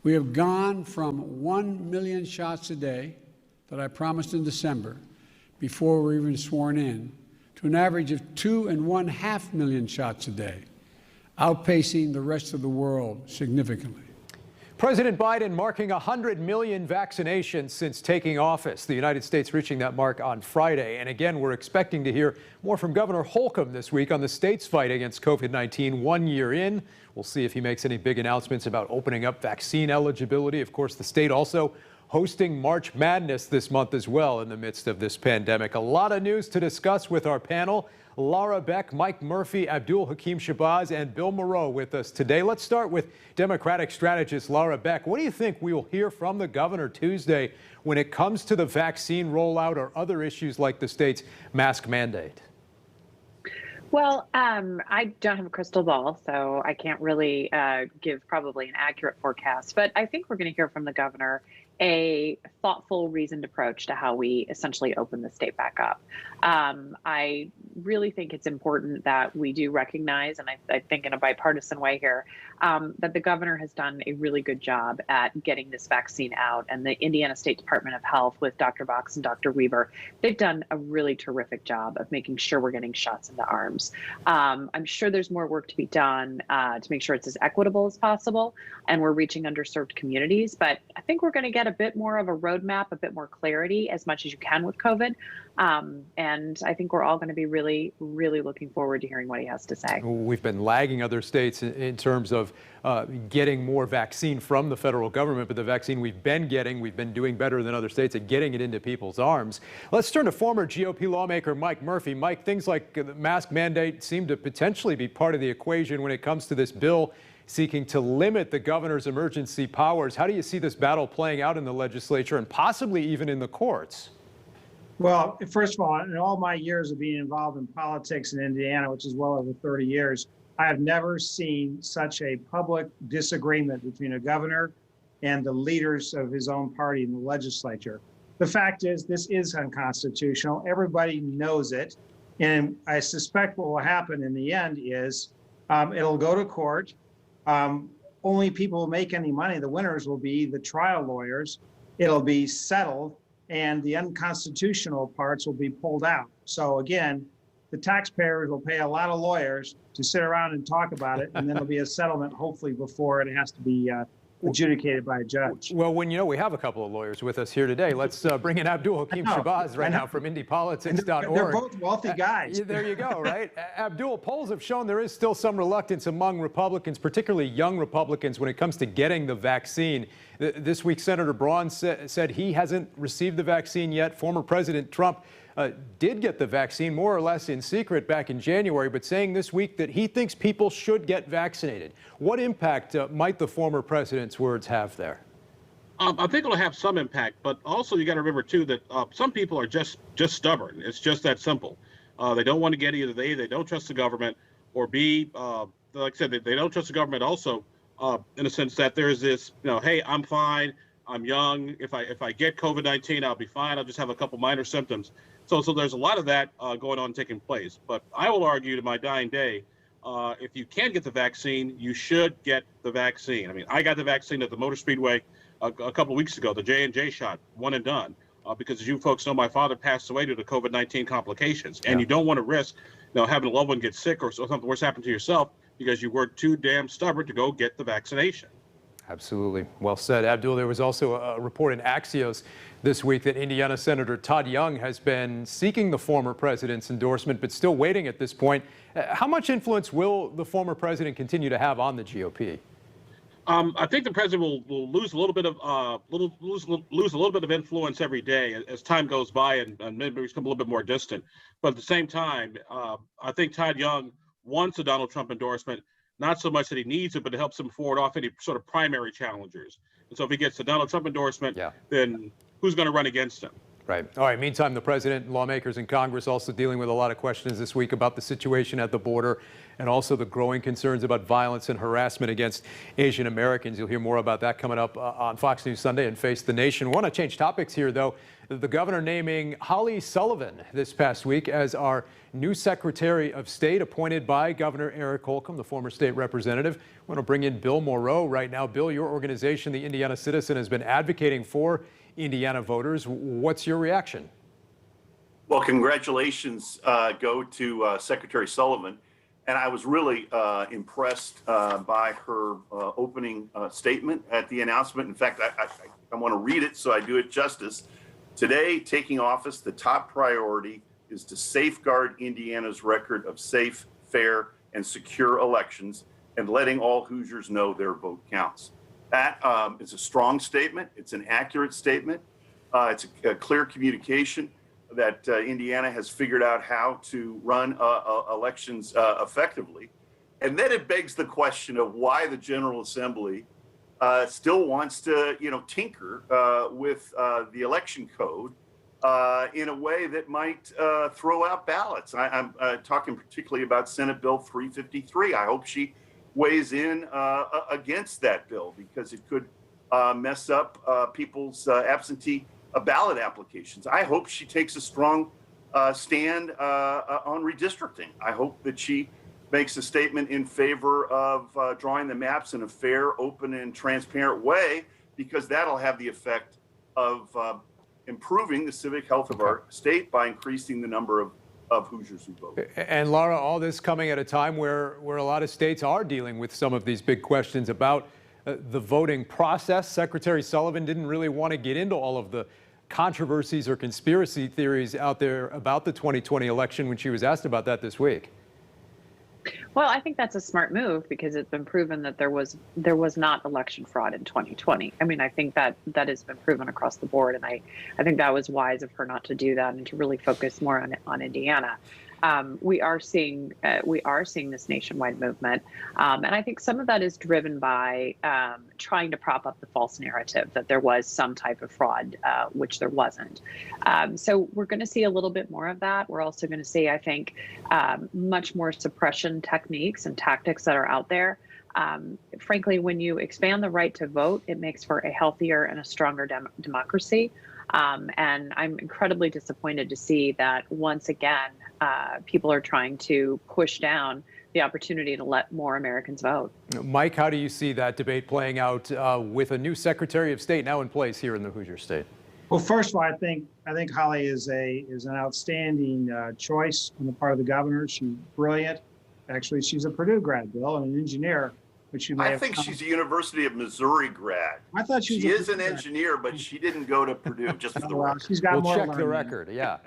We have gone from 1 million shots a day that I promised in December before we were even sworn in to an average of 2.5 million shots a day, outpacing the rest of the world significantly. President Biden marking 100 million vaccinations since taking office. The United States reaching that mark on Friday. And again, we're expecting to hear more from Governor Holcomb this week on the state's fight against COVID-19 1 year in. We'll see if he makes any big announcements about opening up vaccine eligibility. Of course, the state also hosting March Madness this month as well in the midst of this pandemic. A lot of news to discuss with our panel. Laura Beck, Mike Murphy, Abdul Hakim Shabazz, and Bill Moreau with us today. Let's start with Democratic strategist Laura Beck. What do you think we will hear from the governor Tuesday when it comes to the vaccine rollout or other issues like the state's mask mandate? Well, I don't have a crystal ball, so I can't really give probably an accurate forecast. But I think we're going to hear from the governor a thoughtful, reasoned approach to how we essentially open the state back up. I really think it's important that we do recognize, and I think in a bipartisan way here, that the governor has done a really good job at getting this vaccine out. And the Indiana State Department of Health with Dr. Box and Dr. Weber, they've done a really terrific job of making sure we're getting shots into arms. I'm sure there's more work to be done to make sure it's as equitable as possible, and we're reaching underserved communities. But I think we're going to get a bit more of a roadmap, a bit more clarity as much as you can with COVID. And I think we're all going to be really, really looking forward to hearing what he has to say. We've been lagging other states in terms of getting more vaccine from the federal government, but the vaccine we've been getting, we've been doing better than other states at getting it into people's arms. Let's turn to former GOP lawmaker Mike Murphy. Mike, things like the mask mandate seem to potentially be part of the equation when it comes to this bill seeking to limit the governor's emergency powers. How do you see this battle playing out in the legislature and possibly even in the courts? Well, first of all, in all my years of being involved in politics in Indiana, which is well over 30 years, I have never seen such a public disagreement between a governor and the leaders of his own party in the legislature. The fact is, this is unconstitutional. Everybody knows it. And I suspect what will happen in the end is it'll go to court. Only people who make any money, the winners, will be the trial lawyers. It'll be settled, and the unconstitutional parts will be pulled out. So again, the taxpayers will pay a lot of lawyers to sit around and talk about it, and then there'll be a settlement hopefully before it has to be adjudicated by a judge. Well, when you know we have a couple of lawyers with us here today, let's bring in Abdul Hakim Shabazz right now from IndyPolitics.org. They're both wealthy guys. There you go, right? Abdul, polls have shown there is still some reluctance among Republicans, particularly young Republicans, when it comes to getting the vaccine. This week, Senator Braun said he hasn't received the vaccine yet. Former President Trump did get the vaccine more or less in secret back in January, but saying this week that he thinks people should get vaccinated. What impact might the former president's words have there? I think it'll have some impact, but also you got to remember too that some people are just stubborn. It's just that simple. They don't want to get either they don't trust the government, or B, like I said, they don't trust the government also in a sense that there's this, hey, I'm fine, I'm young. If I get COVID-19, I'll be fine. I'll just have a couple minor symptoms. So there's a lot of that going on, taking place. But I will argue to my dying day, if you can get the vaccine, you should get the vaccine. I mean, I got the vaccine at the Motor Speedway a couple of weeks ago, the J&J shot, one and done. Because as you folks know, my father passed away due to COVID-19 complications. And you don't want to risk having a loved one get sick or something worse happen to yourself because you were too damn stubborn to go get the vaccination. Absolutely. Well said. Abdul, there was also a report in Axios this week that Indiana Senator Todd Young has been seeking the former president's endorsement, but still waiting at this point. How much influence will the former president continue to have on the GOP? I think the president will lose a little bit of lose a little bit of influence every day as time goes by and maybe become a little bit more distant. But at the same time, I think Todd Young wants a Donald Trump endorsement. Not so much that he needs it, but it helps him forward off any sort of primary challengers. And so if he gets the Donald Trump endorsement, then who's going to run against him? Right. All right. Meantime, the president and lawmakers in Congress also dealing with a lot of questions this week about the situation at the border. and also the growing concerns about violence and harassment against Asian Americans. You'll hear more about that coming up on Fox News Sunday and Face the Nation. I want to change topics here, though. The governor naming Holly Sullivan this past week as our new Secretary of State, appointed by Governor Eric Holcomb, the former state representative. I want to bring in Bill Moreau right now. Bill, your organization, the Indiana Citizen, has been advocating for Indiana voters. What's your reaction? Well, congratulations go to Secretary Sullivan. And I was really impressed by her opening statement at the announcement. In fact, I want to read it so I do it justice. Today, taking office, the top priority is to safeguard Indiana's record of safe, fair, and secure elections and letting all Hoosiers know their vote counts. That is a strong statement. It's an accurate statement. It's a clear communication that Indiana has figured out how to run elections effectively. And then it begs the question of why the General Assembly still wants to, tinker with the election code in a way that might throw out ballots. I'm talking particularly about Senate Bill 353. I hope she weighs in against that bill because it could mess up people's absentee ballot applications. I hope she takes a strong stand on redistricting. I hope that she makes a statement in favor of drawing the maps in a fair, open, and transparent way, because that'll have the effect of improving the civic health of our state by increasing the number of Hoosiers who vote. And Laura, all this coming at a time where a lot of states are dealing with some of these big questions about the voting process. Secretary Sullivan didn't really want to get into all of the controversies or conspiracy theories out there about the 2020 election when she was asked about that this week. Well, I think that's a smart move because it's been proven that there was not election fraud in 2020. I mean, I think that has been proven across the board, and I think that was wise of her not to do that and to really focus more on Indiana. We are seeing this nationwide movement, and I think some of that is driven by trying to prop up the false narrative that there was some type of fraud, which there wasn't. So we're going to see a little bit more of that. We're also going to see, I think, much more suppression techniques and tactics that are out there. Frankly, when you expand the right to vote, it makes for a healthier and a stronger democracy. And I'm incredibly disappointed to see that once again, people are trying to push down the opportunity to let more Americans vote. Mike, how do you see that debate playing out with a new Secretary of State now in place here in the Hoosier State? Well, first of all, I think Holly is an outstanding choice on the part of the governor. She's brilliant. Actually, she's a Purdue grad, Bill, and an engineer. Which you may I think she's a University of Missouri grad. I thought she is an engineer, but she didn't go to Purdue, just for the record. She's got more We'll check the record, yeah.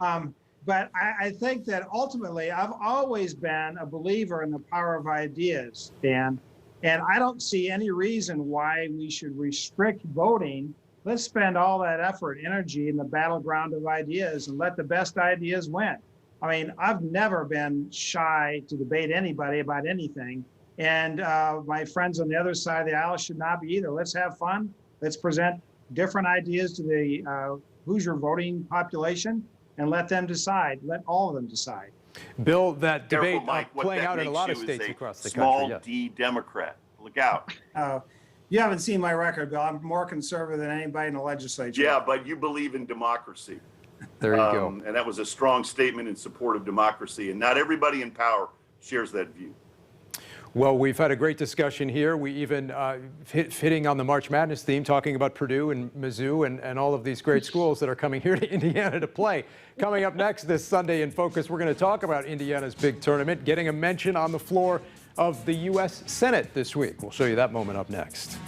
But I think that ultimately, I've always been a believer in the power of ideas, Dan, and I don't see any reason why we should restrict voting. Let's spend all that effort, energy in the battleground of ideas and let the best ideas win. I mean, I've never been shy to debate anybody about anything. And my friends on the other side of the aisle should not be either. Let's have fun. Let's present different ideas to the Hoosier voting population and let them decide. Let all of them decide. Bill, that debate Mike, playing out in a lot of states across the country. Small D Democrat. Look out. You haven't seen my record, Bill. I'm more conservative than anybody in the legislature. Yeah, but you believe in democracy. There you go. And that was a strong statement in support of democracy. And not everybody in power shares that view. Well, we've had a great discussion here. We even hitting on the March Madness theme, talking about Purdue and Mizzou and all of these great schools that are coming here to Indiana to play. Coming up next this Sunday in Focus, we're going to talk about Indiana's big tournament, getting a mention on the floor of the U.S. Senate this week. We'll show you that moment up next.